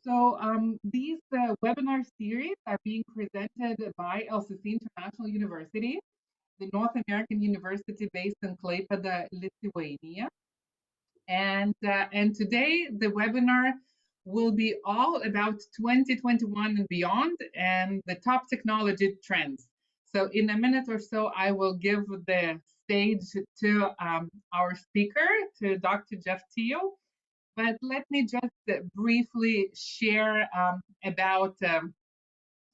These webinar series are being presented by LCC International University, the North American university based in Klaipėda, Lithuania. And today the webinar will be all about 2021 and beyond and the top technology trends. So in a minute or so, I will give the stage to our speaker, to Dr. Jeff Teo. But let me just briefly share about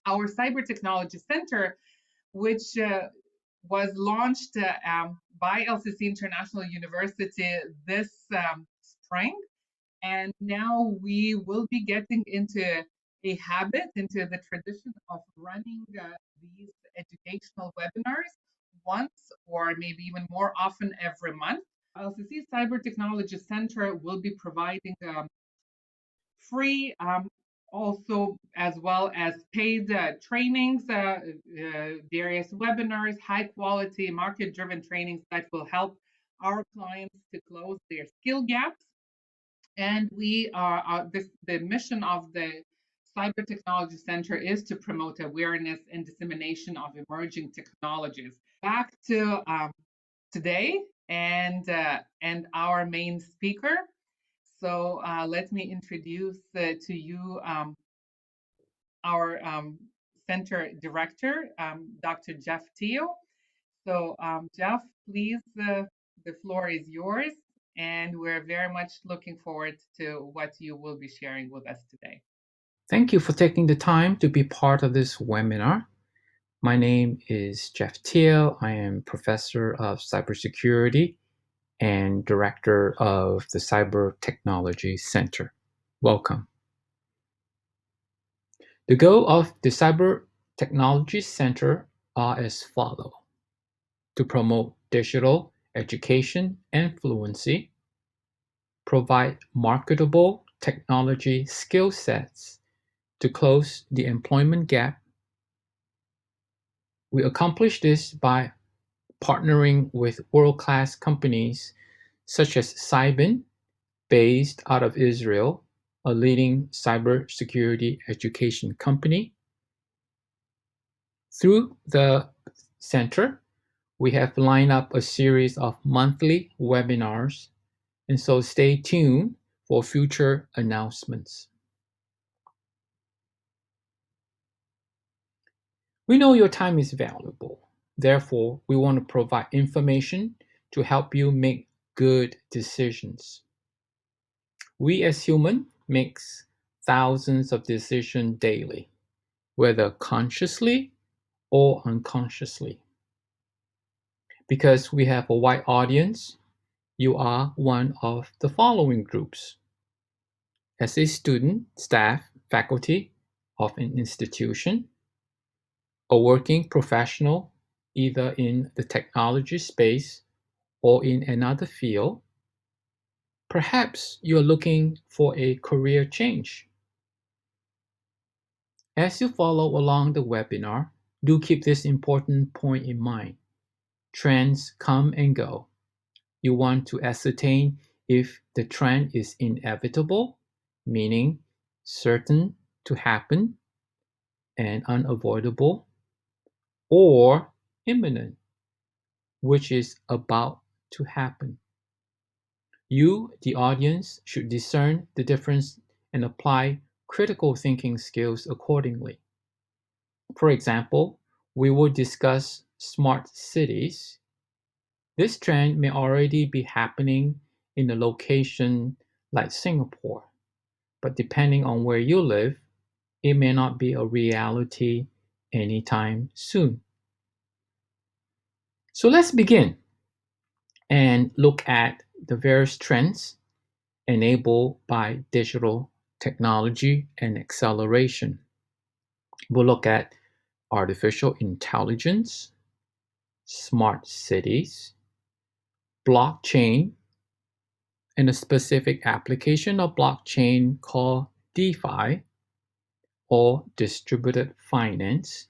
our Cyber Technology Center, which was launched by LCC International University this spring. And now we will be getting into a habit, into the tradition of running these educational webinars once or maybe even more often every month. LCC Cyber Technology Center will be providing free, also as well as paid trainings, various webinars, high quality market driven trainings that will help our clients to close their skill gaps. And the mission of the Cyber Technology Center is to promote awareness and dissemination of emerging technologies. Back to today and our main speaker. So let me introduce to you our center director, Dr. Jeff Teo. So Jeff, please, the floor is yours, and we're very much looking forward to what you will be sharing with us today. Thank you for taking the time to be part of this webinar. My name is Jeff Teo. I am Professor of Cybersecurity and Director of the Cyber Technology Center. Welcome. The goal of the Cyber Technology Center are as follows: to promote digital education and fluency, provide marketable technology skill sets to close the employment gap. We accomplish this by partnering with world-class companies such as Cybin, based out of Israel, a leading cybersecurity education company. Through the center, we have lined up a series of monthly webinars, and so stay tuned for future announcements. We know your time is valuable. Therefore, we want to provide information to help you make good decisions. We as humans make thousands of decisions daily, whether consciously or unconsciously. Because we have a wide audience, you are one of the following groups: as a student, staff, faculty of an institution, a working professional either in the technology space or in another field. Perhaps you're looking for a career change. As you follow along the webinar, do keep this important point in mind. Trends come and go. You want to ascertain if the trend is inevitable, meaning certain to happen and unavoidable, or imminent, which is about to happen. You, the audience, should discern the difference and apply critical thinking skills accordingly. For example, we will discuss smart cities. This trend may already be happening in a location like Singapore, but depending on where you live, it may not be a reality anytime soon. So let's begin and look at the various trends enabled by digital technology and acceleration. We'll look at artificial intelligence, smart cities, blockchain, and a specific application of blockchain called DeFi or distributed finance.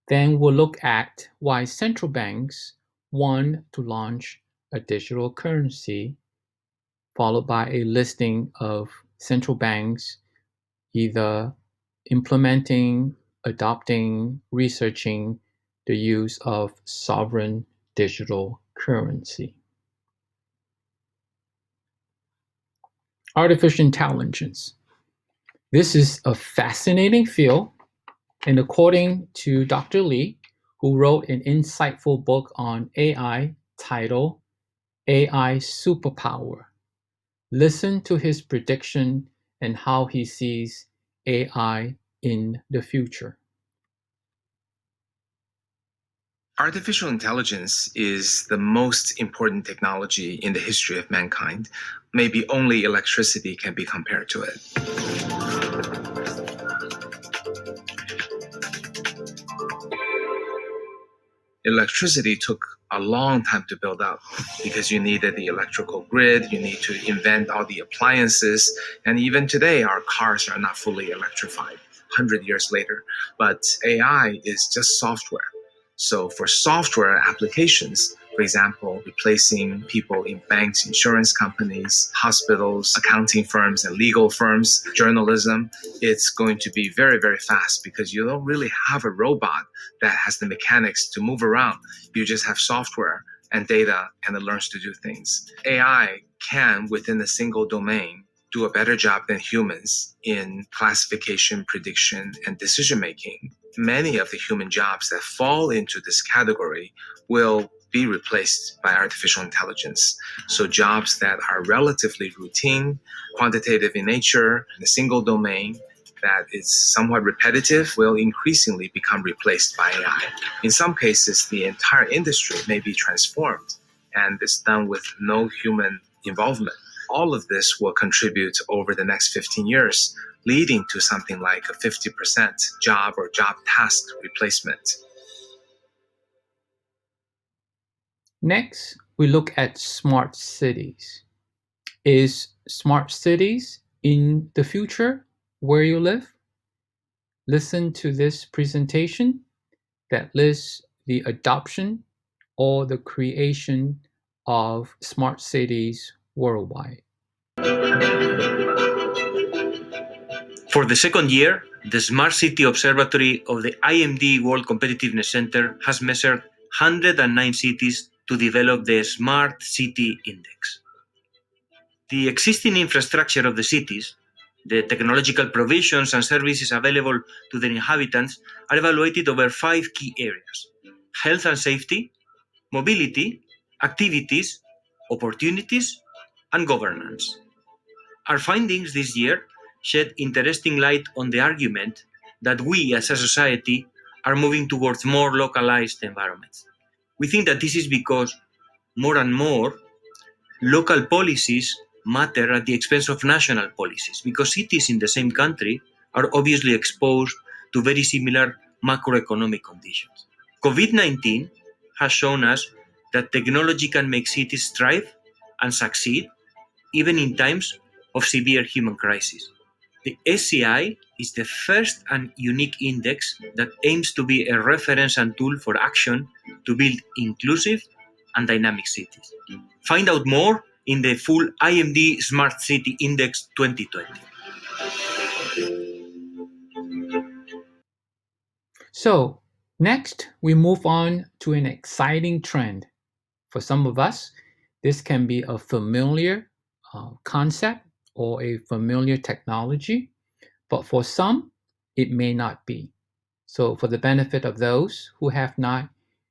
Then we'll look at why central banks want to launch a digital currency, followed by a listing of central banks either implementing, adopting, researching the use of sovereign digital currency. Artificial intelligence. This is a fascinating field, and according to Dr. Lee, who wrote an insightful book on AI titled AI Superpower, listen to his prediction and how he sees AI in the future. Artificial intelligence is the most important technology in the history of mankind. Maybe only electricity can be compared to it. Electricity took a long time to build up because you needed the electrical grid, you need to invent all the appliances, and even today our cars are not fully electrified 100 years later. But AI is just software. So for software applications, for example, replacing people in banks, insurance companies, hospitals, accounting firms, and legal firms, journalism, it's going to be very, very fast because you don't really have a robot that has the mechanics to move around. You just have software and data, and it learns to do things. AI can, within a single domain, do a better job than humans in classification, prediction, and decision making. Many of the human jobs that fall into this category will be replaced by artificial intelligence. So jobs that are relatively routine, quantitative in nature, in a single domain, that is somewhat repetitive, will increasingly become replaced by AI. In some cases, the entire industry may be transformed, and it's done with no human involvement. All of this will contribute over the next 15 years, leading to something like a 50% job or job task replacement. Next, we look at smart cities. Is smart cities in the future where you live? Listen to this presentation that lists the adoption or the creation of smart cities worldwide. For the second year, the Smart City Observatory of the IMD World Competitiveness Center has measured 109 cities to develop the Smart City Index. The existing infrastructure of the cities, the technological provisions and services available to their inhabitants, are evaluated over 5 key areas: health and safety, mobility, activities, opportunities, and governance. Our findings this year shed interesting light on the argument that we as a society are moving towards more localized environments. We think that this is because more and more local policies matter at the expense of national policies, because cities in the same country are obviously exposed to very similar macroeconomic conditions. COVID-19 has shown us that technology can make cities thrive and succeed even in times of severe human crisis. The SCI is the first and unique index that aims to be a reference and tool for action to build inclusive and dynamic cities. Find out more in the full IMD Smart City Index 2020. So, next, we move on to an exciting trend. For some of us, this can be a familiar concept or a familiar technology, but for some, it may not be. So, for the benefit of those who have not,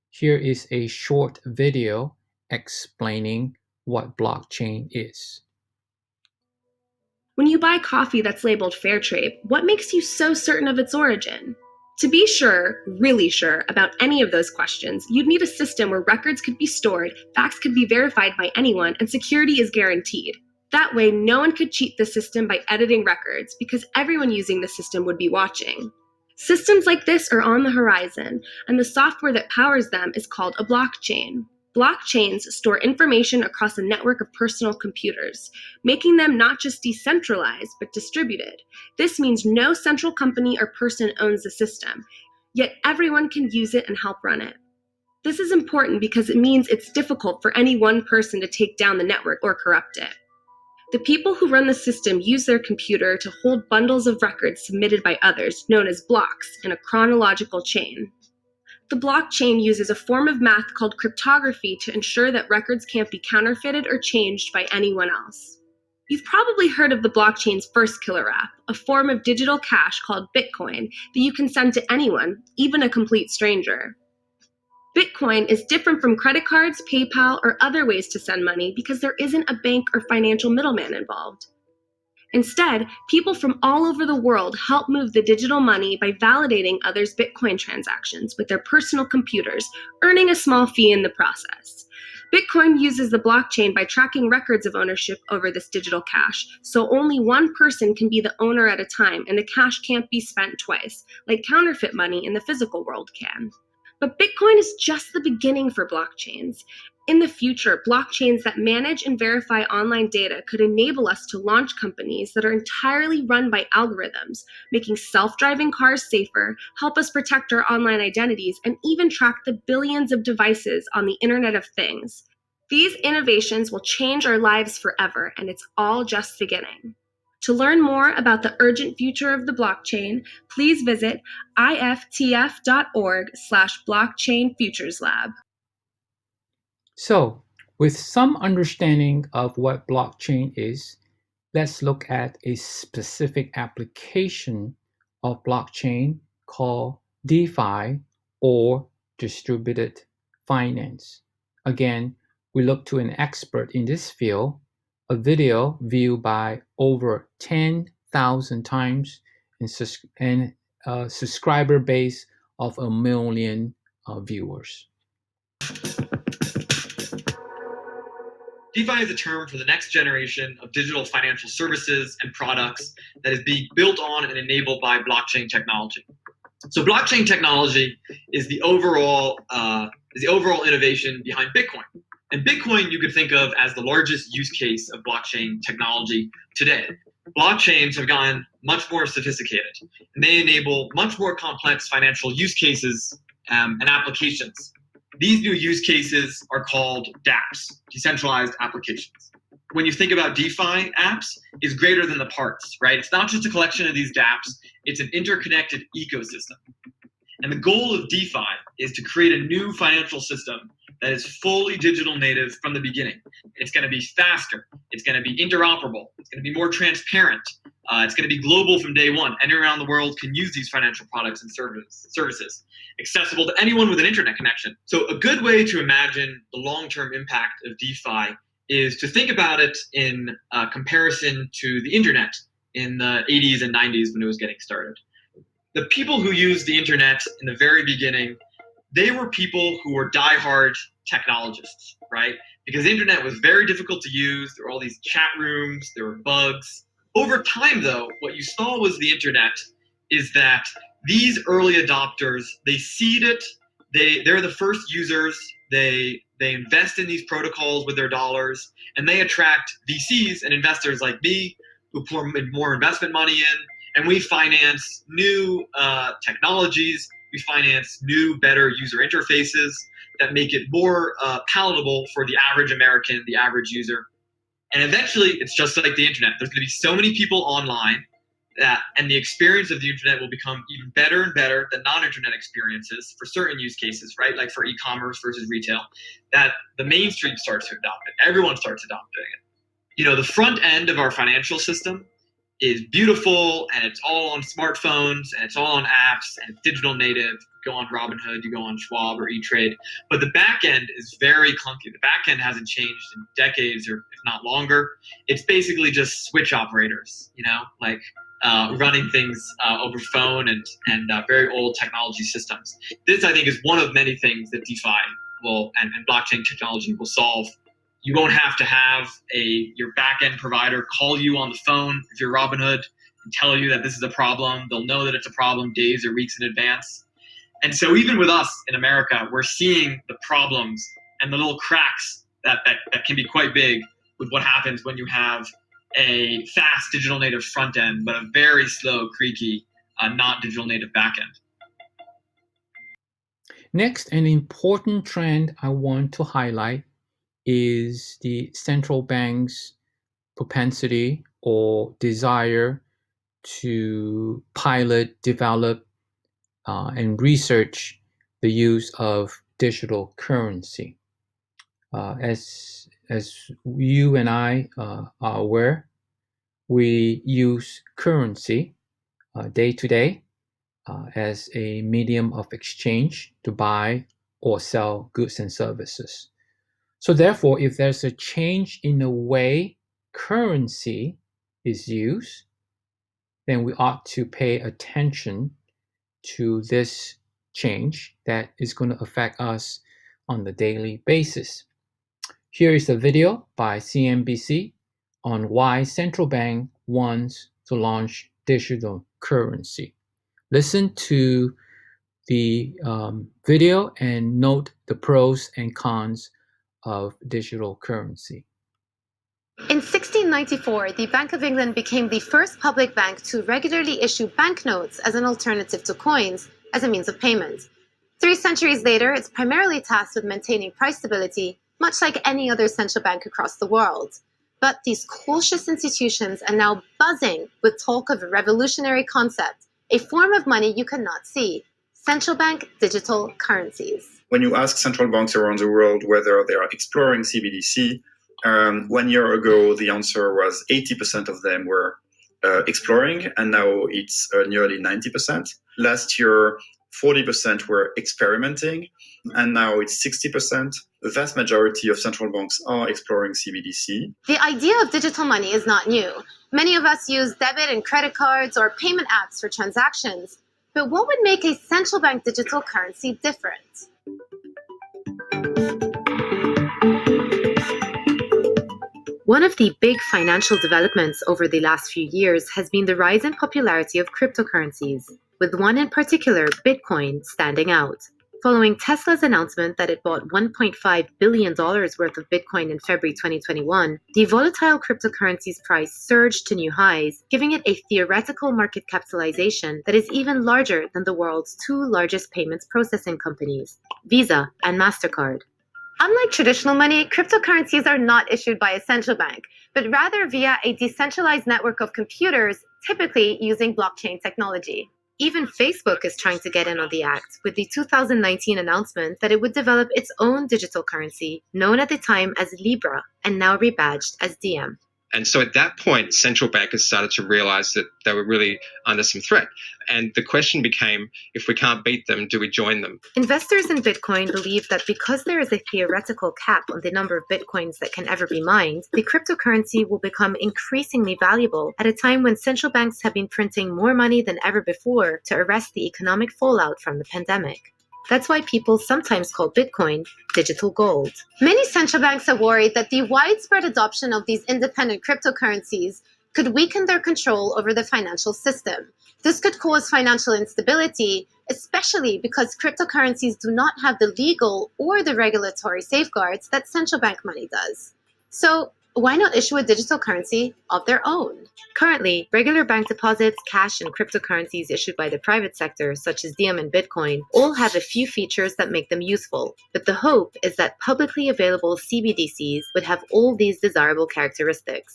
here is a short video explaining what blockchain is. When you buy coffee that's labeled fair trade, what makes you so certain of its origin? To be sure, really sure, about any of those questions, you'd need a system where records could be stored, facts could be verified by anyone, and security is guaranteed. That way, no one could cheat the system by editing records, because everyone using the system would be watching. Systems like this are on the horizon, and the software that powers them is called a blockchain. Blockchains store information across a network of personal computers, making them not just decentralized, but distributed. This means no central company or person owns the system, yet everyone can use it and help run it. This is important because it means it's difficult for any one person to take down the network or corrupt it. The people who run the system use their computer to hold bundles of records submitted by others, known as blocks, in a chronological chain. The blockchain uses a form of math called cryptography to ensure that records can't be counterfeited or changed by anyone else. You've probably heard of the blockchain's first killer app, a form of digital cash called Bitcoin that you can send to anyone, even a complete stranger. Bitcoin is different from credit cards, PayPal, or other ways to send money because there isn't a bank or financial middleman involved. Instead, people from all over the world help move the digital money by validating others' Bitcoin transactions with their personal computers, earning a small fee in the process. Bitcoin uses the blockchain by tracking records of ownership over this digital cash, so only one person can be the owner at a time and the cash can't be spent twice, like counterfeit money in the physical world can. But Bitcoin is just the beginning for blockchains. In the future, blockchains that manage and verify online data could enable us to launch companies that are entirely run by algorithms, making self-driving cars safer, help us protect our online identities, and even track the billions of devices on the Internet of Things. These innovations will change our lives forever, and it's all just beginning. To learn more about the urgent future of the blockchain, please visit iftf.org/blockchainfutureslab. So, with some understanding of what blockchain is, let's look at a specific application of blockchain called DeFi, or distributed finance. Again, we look to an expert in this field, a video viewed by over 10,000 times, and a subscriber base of 1 million viewers. DeFi is a term for the next generation of digital financial services and products that is being built on and enabled by blockchain technology. So blockchain technology is the overall innovation behind Bitcoin. And Bitcoin you could think of as the largest use case of blockchain technology today. Blockchains have gotten much more sophisticated, and they enable much more complex financial use cases and applications. These new use cases are called dApps, decentralized applications. When you think about DeFi, apps is greater than the parts, right? It's not just a collection of these dApps, it's an interconnected ecosystem. And the goal of DeFi is to create a new financial system that is fully digital native from the beginning. It's going to be faster, it's going to be interoperable, it's going to be more transparent, it's going to be global from day one. Anyone around the world can use these financial products and services, accessible to anyone with an internet connection. So a good way to imagine the long-term impact of DeFi is to think about it in comparison to the internet in the 80s and 90s when it was getting started. The people who used the internet in the very beginning, they were people who were diehard technologists, right? Because the internet was very difficult to use. There were all these chat rooms, there were bugs. Over time, though, what you saw was the internet is that these early adopters, they seed it, they're the first users, they invest in these protocols with their dollars, and they attract VCs and investors like me who pour more investment money in, and we finance new technologies, we finance new, better user interfaces that make it more palatable for the average American, the average user. And eventually, it's just like the internet. There's going to be so many people online and the experience of the internet will become even better and better than non-internet experiences for certain use cases, right? Like for e-commerce versus retail, that the mainstream starts to adopt it. Everyone starts adopting it. You know, the front end of our financial system is beautiful, and it's all on smartphones, and it's all on apps, and it's digital native. You go on Robinhood, you go on Schwab or E-Trade, but the back end is very clunky. The back end hasn't changed in decades, or if not longer. It's basically just switch operators, you know, like running things over phone and very old technology systems. This, I think, is one of many things that DeFi and blockchain technology will solve. You won't have to have your back-end provider call you on the phone if you're Robinhood and tell you that this is a problem. They'll know that it's a problem days or weeks in advance. And so even with us in America, we're seeing the problems and the little cracks that can be quite big with what happens when you have a fast digital native front end, but a very slow, creaky, not digital native back end. Next, an important trend I want to highlight is the central banks propensity or desire to pilot, develop, and research the use of digital currency. As you and I are aware, we use currency day to day as a medium of exchange to buy or sell goods and services. So therefore, if there's a change in the way currency is used, then we ought to pay attention to this change that is going to affect us on the daily basis. Here is a video by CNBC on why central bank wants to launch digital currency. Listen to the video and note the pros and cons of digital currency. In 1694, the Bank of England became the first public bank to regularly issue banknotes as an alternative to coins as a means of payment. 3 centuries later, it's primarily tasked with maintaining price stability, much like any other central bank across the world. But these cautious institutions are now buzzing with talk of a revolutionary concept, a form of money you cannot see: central bank digital currencies. When you ask central banks around the world whether they are exploring CBDC, 1 year ago, the answer was 80% of them were exploring, and now it's nearly 90%. Last year, 40% were experimenting, and now it's 60%. The vast majority of central banks are exploring CBDC. The idea of digital money is not new. Many of us use debit and credit cards or payment apps for transactions. But what would make a central bank digital currency different? One of the big financial developments over the last few years has been the rise in popularity of cryptocurrencies, with one in particular, Bitcoin, standing out. Following Tesla's announcement that it bought $1.5 billion worth of Bitcoin in February 2021, the volatile cryptocurrency's price surged to new highs, giving it a theoretical market capitalization that is even larger than the world's 2 largest payments processing companies, Visa and MasterCard. Unlike traditional money, cryptocurrencies are not issued by a central bank, but rather via a decentralized network of computers, typically using blockchain technology. Even Facebook is trying to get in on the act, with the 2019 announcement that it would develop its own digital currency, known at the time as Libra, and now rebadged as Diem. And so at that point, central bankers started to realize that they were really under some threat. And the question became, if we can't beat them, do we join them? Investors in Bitcoin believe that because there is a theoretical cap on the number of Bitcoins that can ever be mined, the cryptocurrency will become increasingly valuable at a time when central banks have been printing more money than ever before to arrest the economic fallout from the pandemic. That's why people sometimes call Bitcoin digital gold. Many central banks are worried that the widespread adoption of these independent cryptocurrencies could weaken their control over the financial system. This could cause financial instability, especially because cryptocurrencies do not have the legal or the regulatory safeguards that central bank money does. So, why not issue a digital currency of their own? Currently, regular bank deposits, cash, and cryptocurrencies issued by the private sector, such as Diem and Bitcoin, all have a few features that make them useful. But the hope is that publicly available CBDCs would have all these desirable characteristics.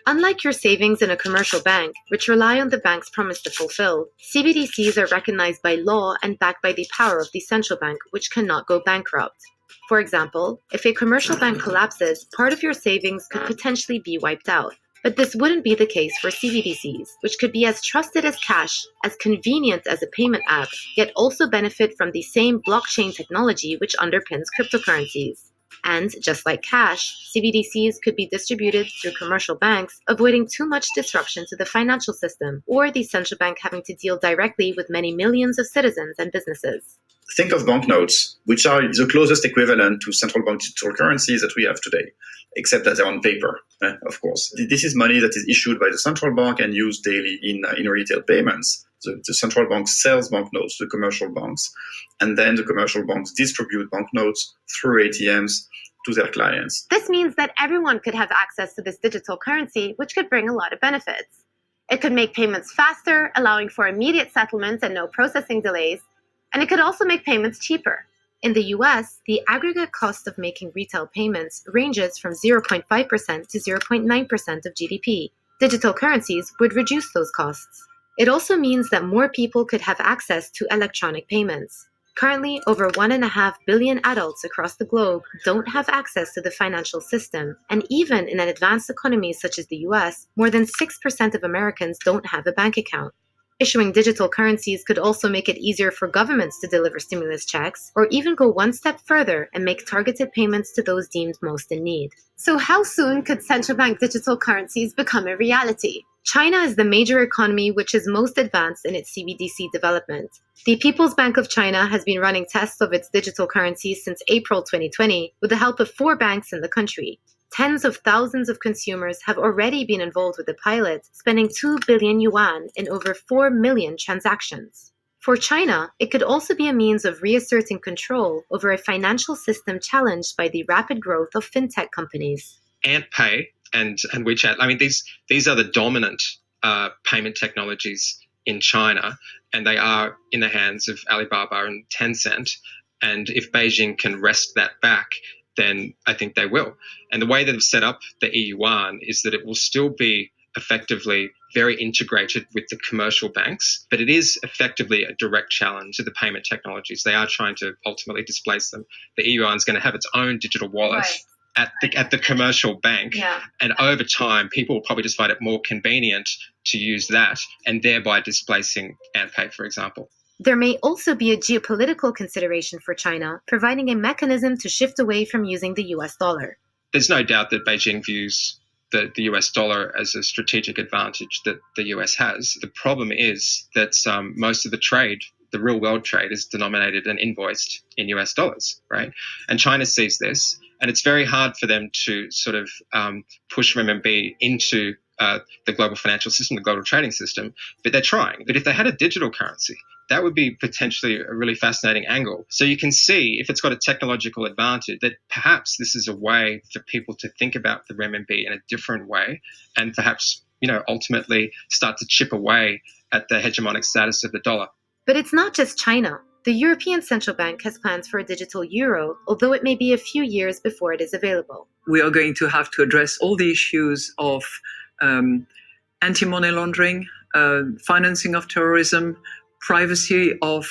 Unlike your savings in a commercial bank, which rely on the bank's promise to fulfill, CBDCs are recognized by law and backed by the power of the central bank, which cannot go bankrupt. For example, if a commercial bank collapses, part of your savings could potentially be wiped out. But this wouldn't be the case for CBDCs, which could be as trusted as cash, as convenient as a payment app, yet also benefit from the same blockchain technology which underpins cryptocurrencies. And just like cash, CBDCs could be distributed through commercial banks, avoiding too much disruption to the financial system, or the central bank having to deal directly with many millions of citizens and businesses. Think of banknotes, which are the closest equivalent to central bank digital currencies that we have today, except that they're on paper, of course. This is money that is issued by the central bank and used daily in retail payments. The central bank sells banknotes to commercial banks, and then the commercial banks distribute banknotes through ATMs to their clients. This means that everyone could have access to this digital currency, which could bring a lot of benefits. It could make payments faster, allowing for immediate settlements and no processing delays. And it could also make payments cheaper. In the US, the aggregate cost of making retail payments ranges from 0.5% to 0.9% of GDP. Digital currencies would reduce those costs. It also means that more people could have access to electronic payments. Currently, over 1.5 billion adults across the globe don't have access to the financial system, and even in an advanced economy such as the US, more than 6% of Americans don't have a bank account. Issuing digital currencies could also make it easier for governments to deliver stimulus checks, or even go one step further and make targeted payments to those deemed most in need. So how soon could central bank digital currencies become a reality? China is the major economy which is most advanced in its CBDC development. The People's Bank of China has been running tests of its digital currencies since April 2020 with the help of 4 banks in the country. Tens of thousands of consumers have already been involved with the pilot, spending 2 billion yuan in over 4 million transactions. For China, it could also be a means of reasserting control over a financial system challenged by the rapid growth of fintech companies. AntPay and WeChat, I mean, these are the dominant payment technologies in China, and they are in the hands of Alibaba and Tencent. And if Beijing can wrest that back, then I think they will. And the way that they've set up the e-yuan is that it will still be effectively very integrated with the commercial banks, but it is effectively a direct challenge to the payment technologies. They are trying to ultimately displace them. The e-yuan is going to have its own digital wallet. Right. At the commercial bank, Yeah. And over time, people will probably just find it more convenient to use that, and thereby displacing AntPay, for example. There may also be a geopolitical consideration for China, providing a mechanism to shift away from using the US dollar. There's no doubt that Beijing views the US dollar as a strategic advantage that the US has. The problem is that most of the trade, the real world trade, is denominated and invoiced in US dollars, right? And China sees this, and it's very hard for them to sort of push renminbi into the global financial system, the global trading system, but they're trying. But if they had a digital currency, that would be potentially a really fascinating angle. So you can see, if it's got a technological advantage, that perhaps this is a way for people to think about the renminbi in a different way, and perhaps, ultimately start to chip away at the hegemonic status of the dollar. But it's not just China. The European Central Bank has plans for a digital euro, although it may be a few years before it is available. We are going to have to address all the issues of anti-money laundering, financing of terrorism, privacy of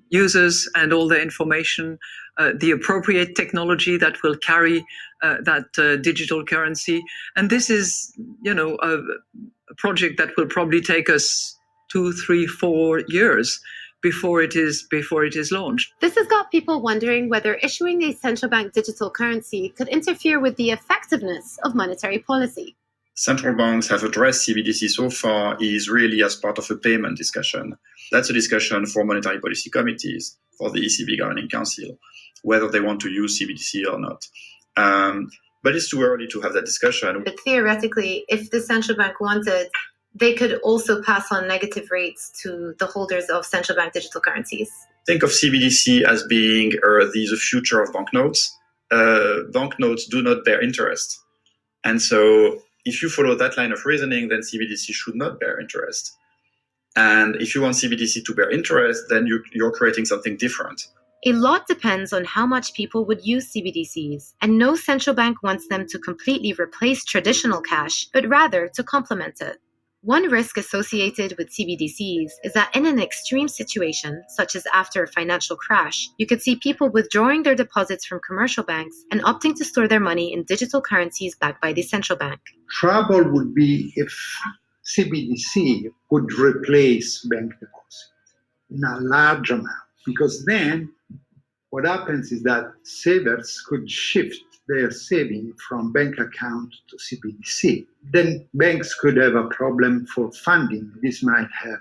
users and all the information, the appropriate technology that will carry that digital currency. And this is, a project that will probably take us 2, 3, 4 years before it is launched. This has got people wondering whether issuing a central bank digital currency could interfere with the effectiveness of monetary policy. Central banks have addressed CBDC so far is really as part of a payment discussion. That's a discussion for monetary policy committees, for the ECB Governing Council, whether they want to use CBDC or not. But it's too early to have that discussion. But theoretically, if the central bank wanted, they could also pass on negative rates to the holders of central bank digital currencies. Think of CBDC as being the future of banknotes. Banknotes do not bear interest. And so if you follow that line of reasoning, then CBDC should not bear interest. And if you want CBDC to bear interest, then you're creating something different. A lot depends on how much people would use CBDCs, and no central bank wants them to completely replace traditional cash, but rather to complement it. One risk associated with CBDCs is that in an extreme situation, such as after a financial crash, you could see people withdrawing their deposits from commercial banks and opting to store their money in digital currencies backed by the central bank. Trouble would be if CBDC could replace bank deposits in a large amount, because then what happens is that savers could shift their saving from bank account to CBDC. Then banks could have a problem for funding. This might have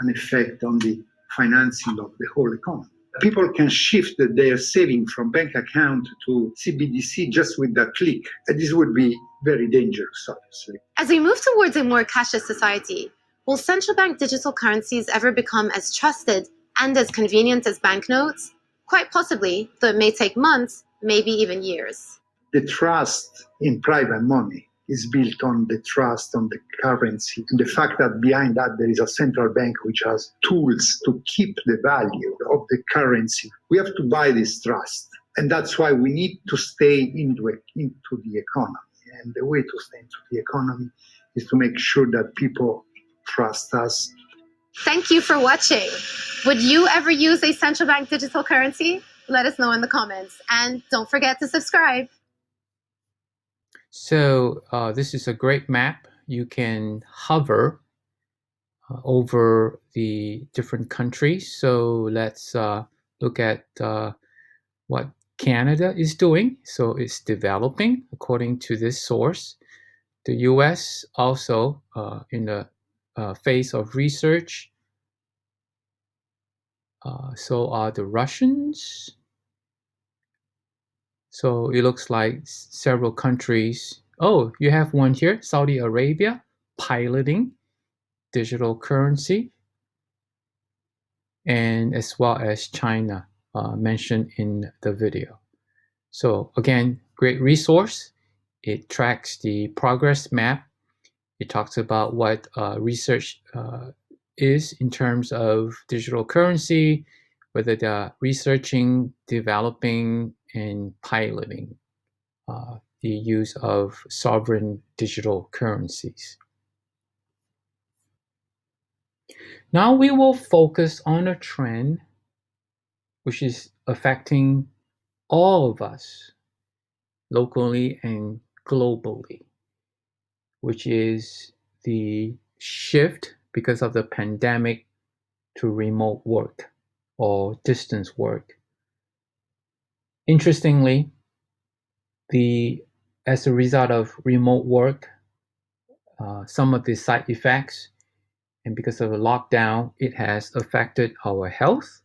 an effect on the financing of the whole economy. People can shift their saving from bank account to CBDC just with a click. And this would be very dangerous, obviously. As we move towards a more cashless society, will central bank digital currencies ever become as trusted and as convenient as banknotes? Quite possibly, though it may take months, maybe even years. The trust in private money is built on the trust on the currency and the fact that behind that there is a central bank which has tools to keep the value of the currency. We have to buy this trust. And that's why we need to stay into the economy. And the way to stay into the economy is to make sure that people trust us. Thank you for watching. Would you ever use a central bank digital currency? Let us know in the comments. And don't forget to subscribe. So this is a great map. You can hover over the different countries. So let's look at what Canada is doing. So it's developing according to this source. The US also in the phase of research. So are the Russians. So it looks like several countries. Oh, you have one here, Saudi Arabia, piloting digital currency, and as well as China mentioned in the video. So again, great resource. It tracks the progress map. It talks about what research is in terms of digital currency, whether they're researching, developing, and piloting the use of sovereign digital currencies. Now we will focus on a trend which is affecting all of us locally and globally, which is the shift because of the pandemic to remote work or distance work. Interestingly, as a result of remote work, some of the side effects, and because of the lockdown, it has affected our health.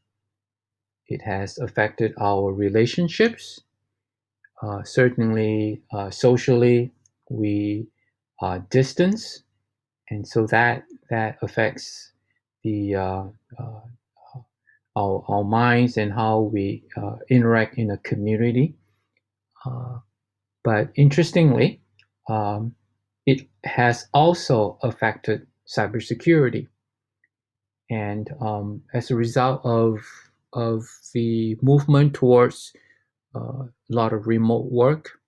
It has affected our relationships. Certainly, socially, we are distance, and so that affects the our minds and how we interact in a community. But interestingly, it has also affected cybersecurity. And as a result of the movement towards a lot of remote work,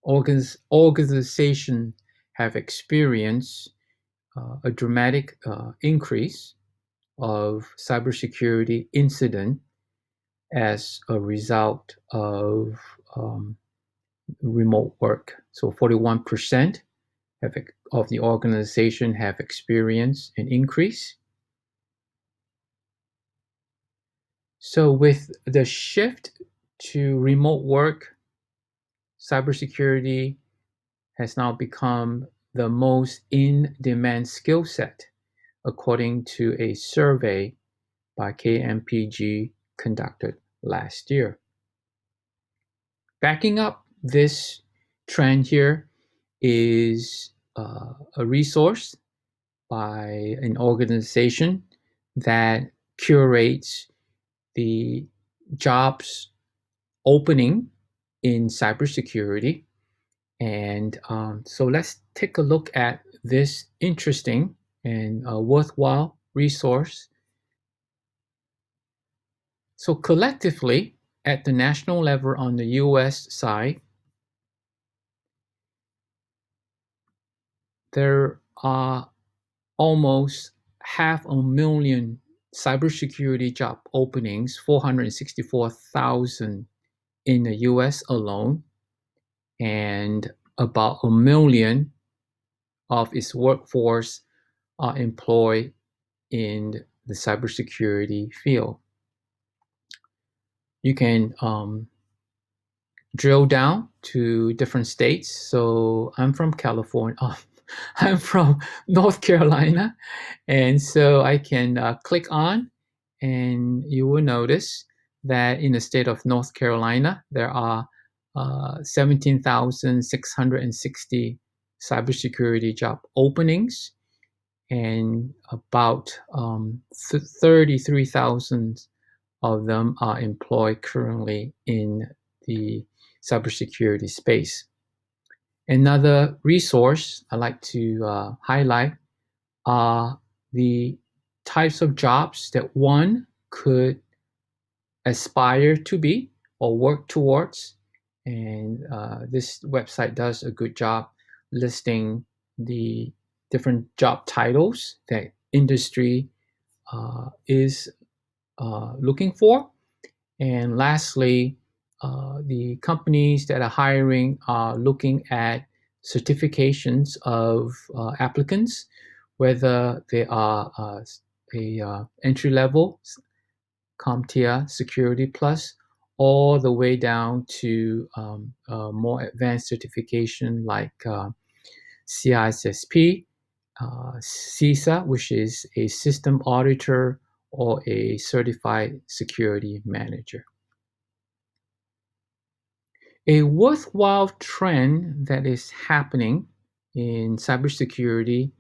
organizations have experienced a dramatic increase of cybersecurity incident as a result of remote work. So 41% of the organization have experienced an increase. So with the shift to remote work, cybersecurity has now become the most in-demand skill set, according to a survey by KMPG conducted last year. Backing up this trend here is a resource by an organization that curates the jobs opening in cybersecurity. And so let's take a look at this interesting and worthwhile resource. So collectively, at the national level on the US side, there are almost 500,000 cybersecurity job openings, 464,000 in the US alone, and about 1 million of its workforce are employed in the cybersecurity field. You can drill down to different states. So I'm from California. I'm from North Carolina. And so I can click on, and you will notice that in the state of North Carolina, there are 17,660 cybersecurity job openings, and about 33,000 of them are employed currently in the cybersecurity space. Another resource I like to highlight are the types of jobs that one could aspire to be or work towards. And this website does a good job listing the different job titles that industry is looking for. And lastly, the companies that are hiring are looking at certifications of applicants, whether they are a entry level CompTIA Security Plus, all the way down to more advanced certification like CISSP, CISA, which is a system auditor or a certified security manager. A worthwhile trend that is happening in cybersecurity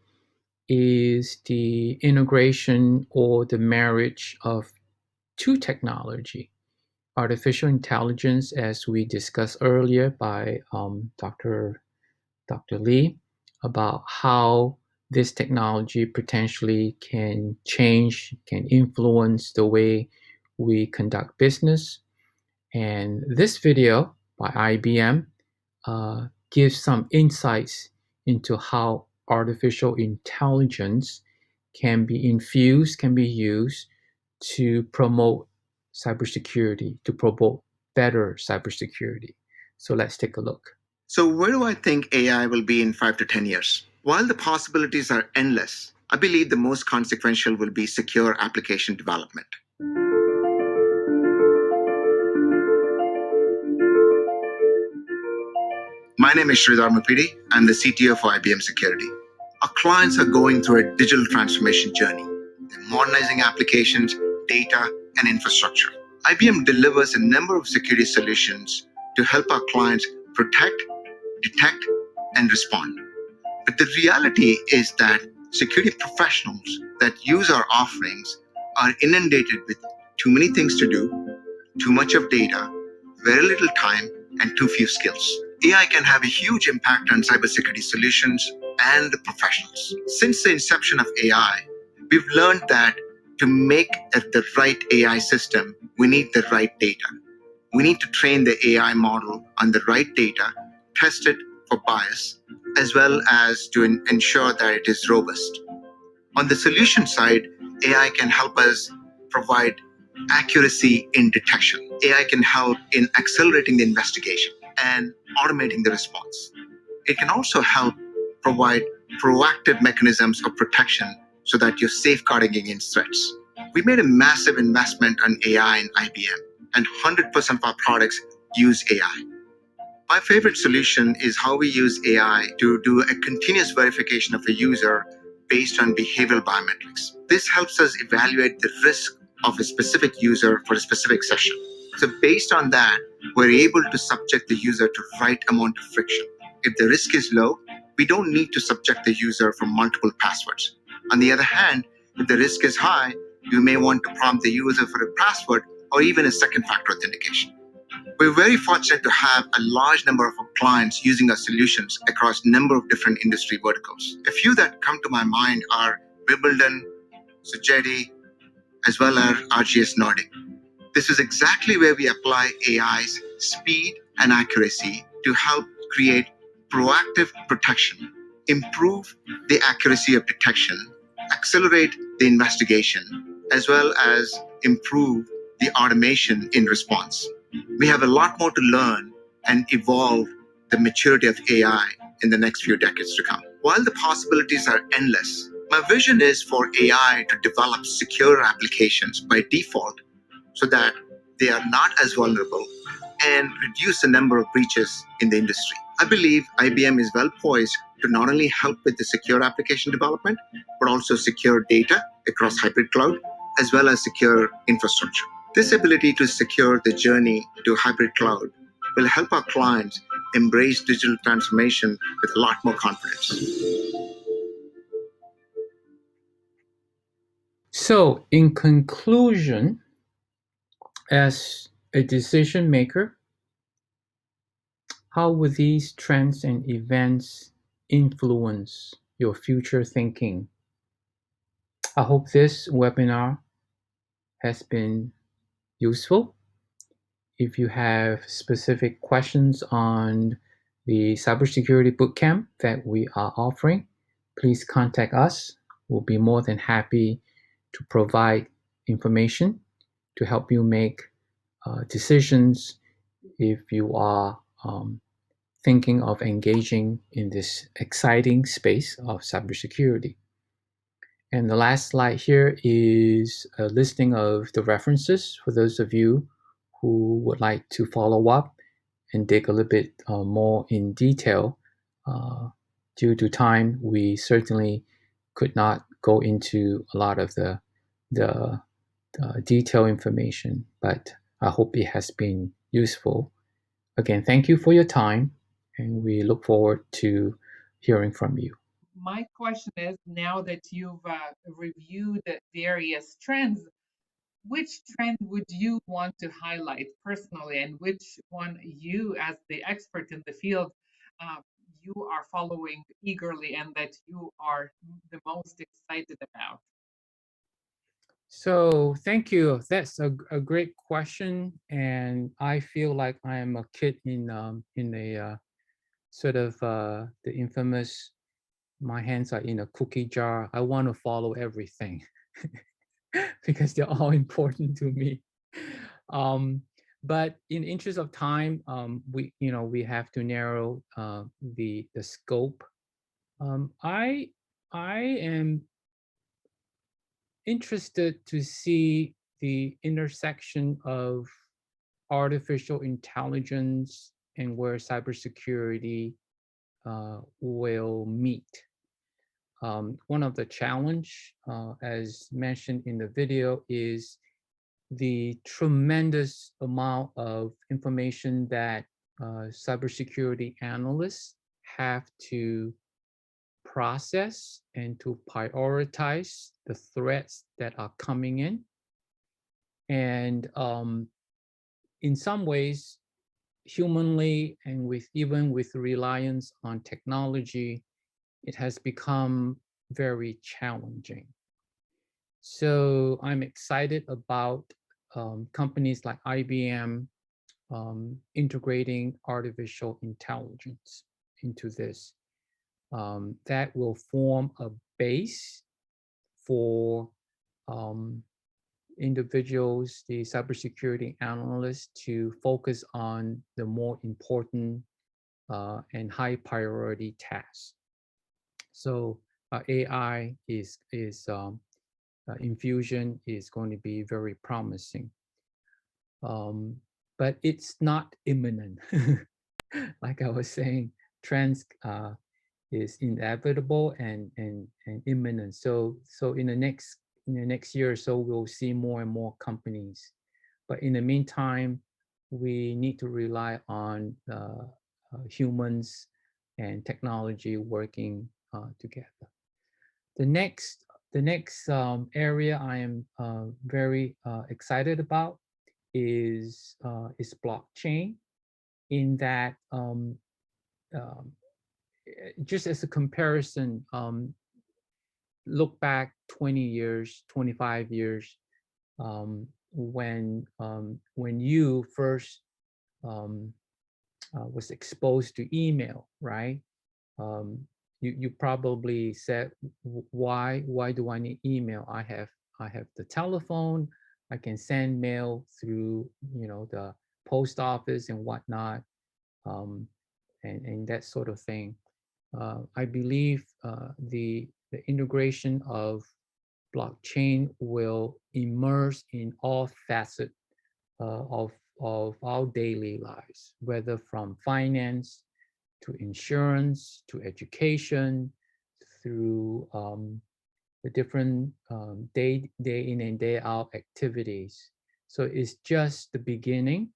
is the integration or the marriage of two technology. Artificial intelligence, as we discussed earlier by Dr. Lee, about how this technology potentially can change, can influence the way we conduct business. And this video by IBM gives some insights into how artificial intelligence can be infused, can be used to promote cybersecurity, to promote better cybersecurity. So let's take a look. So where do I think AI will be in 5 to 10 years? While the possibilities are endless, I believe the most consequential will be secure application development. My name is Sridhar Mupidi. I'm the CTO for IBM Security. Our clients are going through a digital transformation journey. They're modernizing applications, data, and infrastructure. IBM delivers a number of security solutions to help our clients protect, detect, and respond. But the reality is that security professionals that use our offerings are inundated with too many things to do, too much of data, very little time, and too few skills. AI can have a huge impact on cybersecurity solutions and the professionals. Since the inception of AI, we've learned that to make the right AI system, we need the right data. We need to train the AI model on the right data, test it for bias, as well as to ensure that it is robust. On the solution side, AI can help us provide accuracy in detection. AI can help in accelerating the investigation and automating the response. It can also help provide proactive mechanisms of protection so that you're safeguarding against threats. We made a massive investment on AI in IBM, and 100% of our products use AI. My favorite solution is how we use AI to do a continuous verification of a user based on behavioral biometrics. This helps us evaluate the risk of a specific user for a specific session. So based on that, we're able to subject the user to the right amount of friction. If the risk is low, we don't need to subject the user for multiple passwords. On the other hand, if the risk is high, you may want to prompt the user for a password or even a second factor authentication. We're very fortunate to have a large number of our clients using our solutions across a number of different industry verticals. A few that come to my mind are Wimbledon, Sogeti, as well as RGS Nordic. This is exactly where we apply AI's speed and accuracy to help create proactive protection, improve the accuracy of detection, accelerate the investigation, as well as improve the automation in response. We have a lot more to learn and evolve the maturity of AI in the next few decades to come. While the possibilities are endless, my vision is for AI to develop secure applications by default so that they are not as vulnerable and reduce the number of breaches in the industry. I believe IBM is well poised to not only help with the secure application development, but also secure data across hybrid cloud, as well as secure infrastructure. This ability to secure the journey to hybrid cloud will help our clients embrace digital transformation with a lot more confidence. So, in conclusion, as a decision maker, How will these trends and events influence your future thinking? I hope this webinar has been useful. If you have specific questions on the cybersecurity bootcamp that we are offering, please contact us. We'll be more than happy to provide information to help you make decisions if you are thinking of engaging in this exciting space of cybersecurity. And the last slide here is a listing of the references for those of you who would like to follow up and dig a little bit more in detail. Due to time, we certainly could not go into a lot of the detailed information, but I hope it has been useful. Again, thank you for your time, and we look forward to hearing from you. My question is, now that you've reviewed the various trends, which trend would you want to highlight personally, and which one you, as the expert in the field, you are following eagerly and that you are the most excited about? So thank you. That's a great question, and I feel like I am a kid in a sort of the infamous "my hands are in a cookie jar." I want to follow everything because they're all important to me. But in interest of time, we have to narrow the scope. I am interested to see the intersection of artificial intelligence and where cybersecurity will meet. One of the challenge, as mentioned in the video, is the tremendous amount of information that cybersecurity analysts have to process and to prioritize the threats that are coming in. And in some ways, humanly and even with reliance on technology, it has become very challenging. So I'm excited about companies like IBM integrating artificial intelligence into this. That will form a base for individuals, the cybersecurity analysts, to focus on the more important and high priority tasks. So AI infusion is going to be very promising. But it's not imminent. Like I was saying, trends is inevitable and imminent. So in the next year or so, we'll see more and more companies. But in the meantime, we need to rely on humans and technology working together. The next area I am very excited about is blockchain. In that, just as a comparison, look back 20 years, 25 years, when you first was exposed to email, right? You probably said, why do I need email? I have the telephone. I can send mail through the post office and whatnot, and that sort of thing. I believe the integration of blockchain will immerse in all facets of our daily lives, whether from finance to insurance to education, through the different day in and day out activities. So it's just the beginning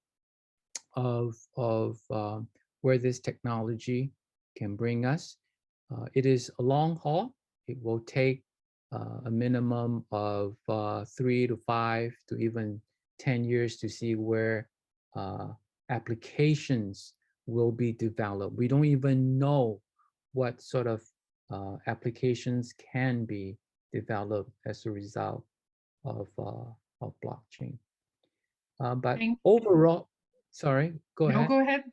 of where this technology can bring us. It is a long haul. It will take a minimum of 3 to 5 to even 10 years to see where applications will be developed. We don't even know what sort of applications can be developed as a result of blockchain. But overall, sorry, go ahead. No, go ahead.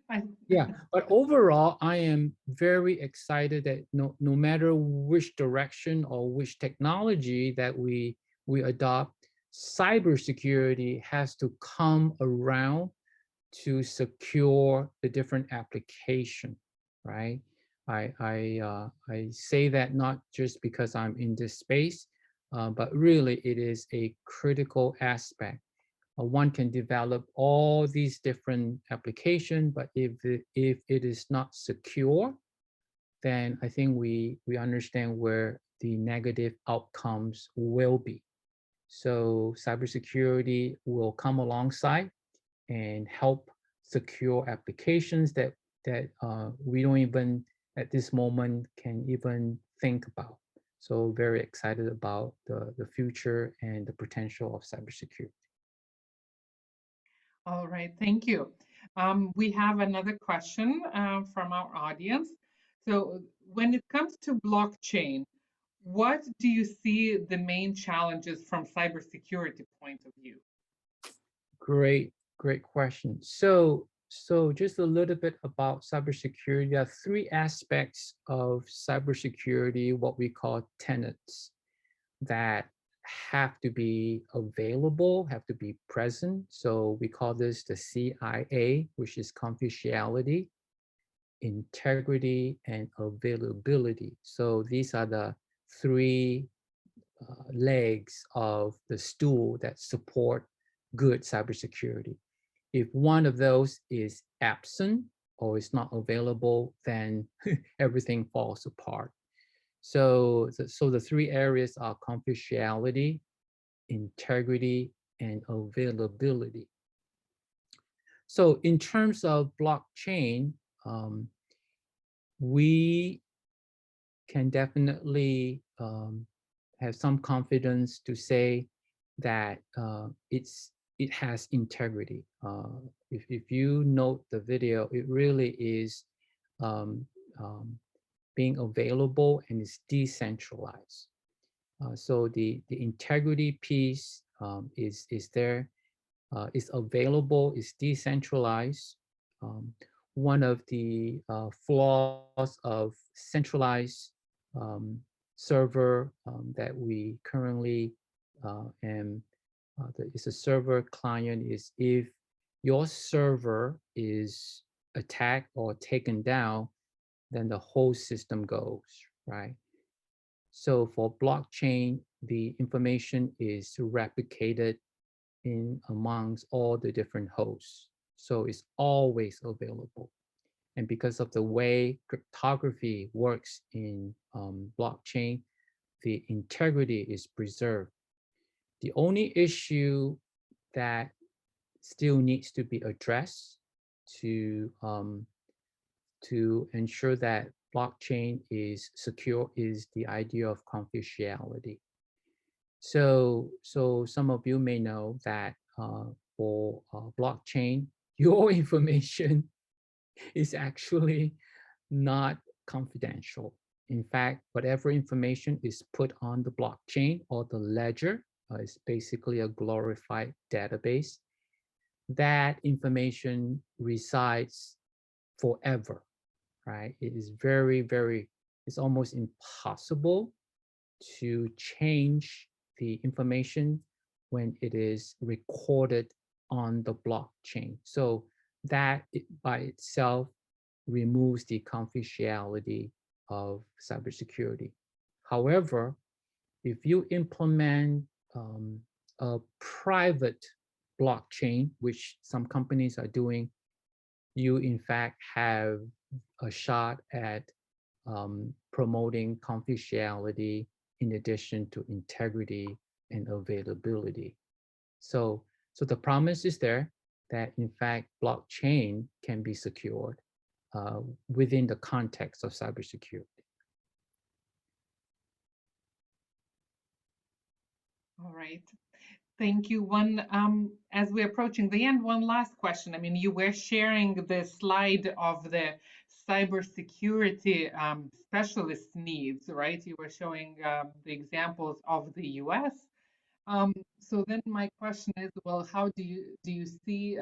Yeah, but overall, I am very excited that no matter which direction or which technology that we adopt, cybersecurity has to come around to secure the different application, right? I say that not just because I'm in this space, but really it is a critical aspect. One can develop all these different applications, but if it is not secure, then I think we understand where the negative outcomes will be. So cybersecurity will come alongside and help secure applications that we don't even at this moment can even think about. So very excited about the future and the potential of cybersecurity. All right, thank you. We have another question from our audience. So when it comes to blockchain, what do you see the main challenges from cybersecurity point of view? Great question. So just a little bit about cybersecurity. There are three aspects of cybersecurity, what we call tenets, that have to be available, have to be present. So we call this the CIA, which is confidentiality, integrity, and availability. So these are the three legs of the stool that support good cybersecurity. If one of those is absent or is not available, then everything falls apart. So the three areas are confidentiality, integrity, and availability. So in terms of blockchain, we can definitely have some confidence to say that it has integrity. If you note the video, it really is being available and is decentralized. So the integrity piece is there, is available, is decentralized. One of the flaws of centralized server that we currently is a server client is if your server is attacked or taken down, then the whole system goes, right? So for blockchain, the information is replicated in amongst all the different hosts. So it's always available. And because of the way cryptography works in blockchain, the integrity is preserved. The only issue that still needs to be addressed to ensure that blockchain is secure is the idea of confidentiality. So some of you may know that for blockchain, your information is actually not confidential. In fact, whatever information is put on the blockchain or the ledger is basically a glorified database. That information resides forever, right? It is it's almost impossible to change the information when it is recorded on the blockchain. So that by itself removes the confidentiality of cybersecurity. However, if you implement a private blockchain, which some companies are doing, you in fact have a shot at promoting confidentiality in addition to integrity and availability. So the promise is there that in fact blockchain can be secured within the context of cybersecurity. All right. Thank you. As we're approaching the end, one last question. I mean, you were sharing the slide of the cybersecurity specialist needs, right? You were showing the examples of the US. So then my question is, well, how do you see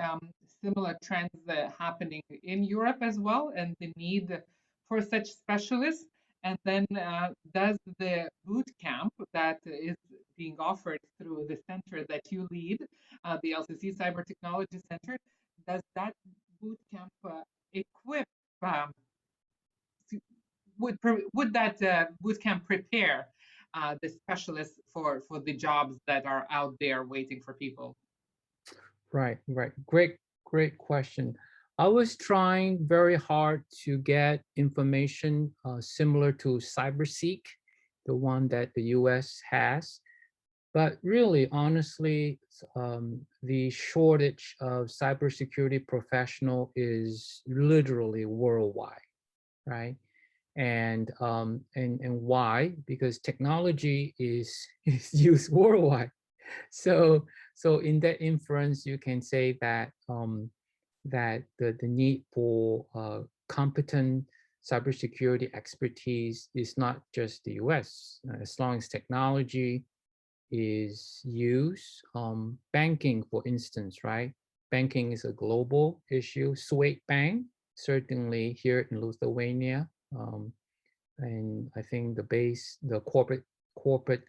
similar trends happening in Europe as well, and the need for such specialists? And then does the boot camp that is being offered through the center that you lead, the LCC Cyber Technology Center, does that boot camp equip, would that boot camp prepare the specialists for the jobs that are out there waiting for people? Right. Great question. I was trying very hard to get information similar to CyberSeek, the one that the US has. But really, honestly, the shortage of cybersecurity professional is literally worldwide, right? And why? Because technology is used worldwide. So in that inference, you can say that that the need for competent cybersecurity expertise is not just the US. As long as technology is used, banking, for instance, right? Banking is a global issue. Swedbank, certainly here in Lithuania, and I think the corporate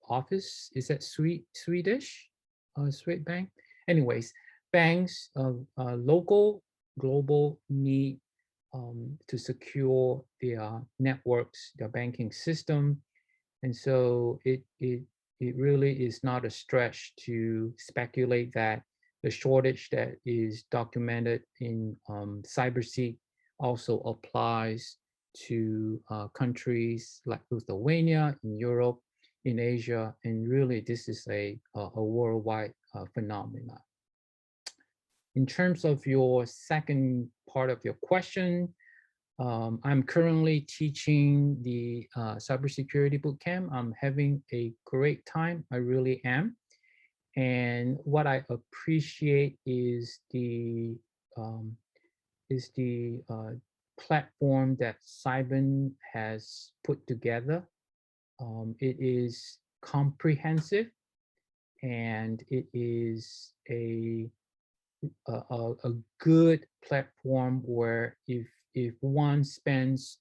office is at Swedish, Swedbank. Anyways, banks, local, global need to secure their networks, their banking system, and so it really is not a stretch to speculate that the shortage that is documented in CyberSeek also applies to countries like Lithuania, in Europe, in Asia, and really this is a worldwide phenomenon. In terms of your second part of your question, I'm currently teaching the cybersecurity bootcamp. I'm having a great time. I really am. And what I appreciate is the platform that Cyben has put together. It is comprehensive, and it is a good platform where if one spends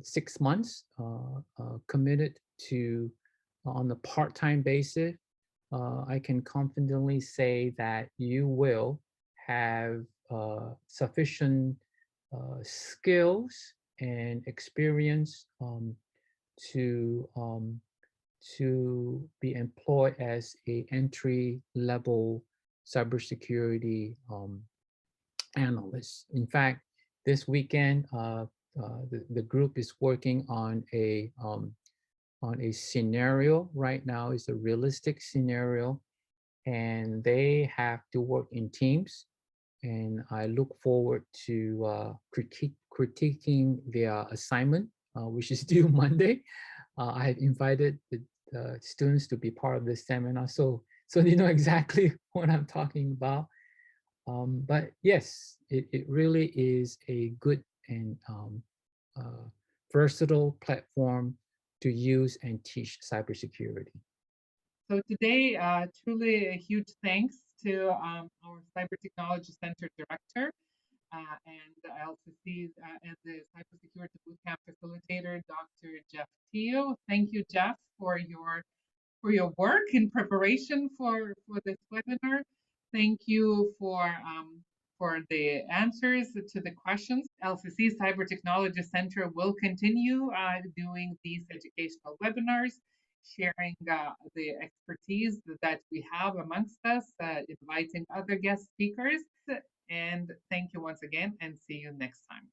6 months committed to on a part-time basis, I can confidently say that you will have sufficient skills and experience to be employed as a entry-level cybersecurity analyst. In fact, this weekend, the group is working on a scenario right now. It's a realistic scenario, and they have to work in teams. And I look forward to critiquing their assignment, which is due Monday. I have invited the students to be part of this seminar, so they know exactly what I'm talking about. But yes, it really is a good and versatile platform to use and teach cybersecurity. So today, truly a huge thanks to our Cyber Technology Center Director and LCC and the Cybersecurity Bootcamp Facilitator, Dr. Jeff Teo. Thank you, Jeff, for your work in preparation for this webinar. Thank you for the answers to the questions. LCC Cyber Technology Center will continue doing these educational webinars, sharing the expertise that we have amongst us, inviting other guest speakers. And thank you once again, and see you next time.